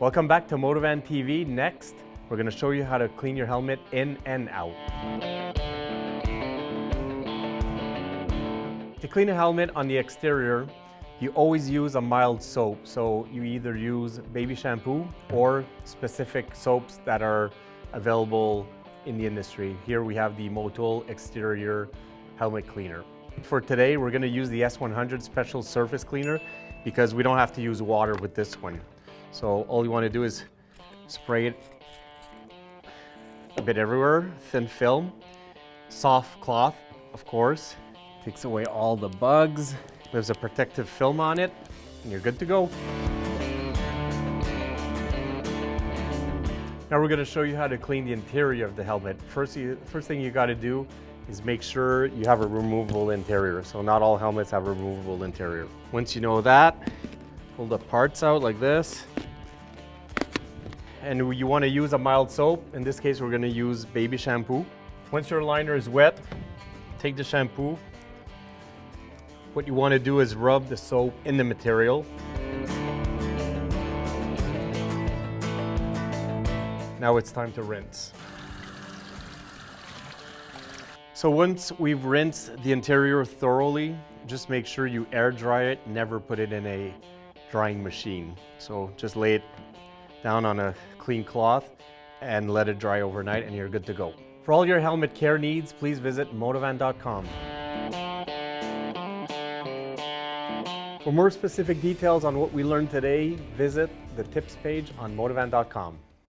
Welcome back to Motovan TV. Next, we're going to show you how to clean your helmet in and out. To clean a helmet on the exterior, you always use a mild soap. So you either use baby shampoo or specific soaps that are available in the industry. Here we have the Motul Exterior Helmet Cleaner. For today, we're going to use the S100 Special Surface Cleaner because we don't have to use water with this one. So all you want to do is spray it a bit everywhere, thin film, soft cloth, of course, takes away all the bugs, leaves a protective film on it, and you're good to go. Now we're going to show you how to clean the interior of the helmet. First thing you got to do is make sure you have a removable interior. So not all helmets have a removable interior. Once you know that, pull the parts out like this. And you want to use a mild soap. In this case, we're going to use baby shampoo. Once your liner is wet, take the shampoo. What you want to do is rub the soap in the material. Now it's time to rinse. So once we've rinsed the interior thoroughly, just make sure you air dry it, never put it in a drying machine. So just lay it down on a clean cloth and let it dry overnight and you're good to go. For all your helmet care needs, please visit motovan.com. For more specific details on what we learned today, visit the tips page on motovan.com.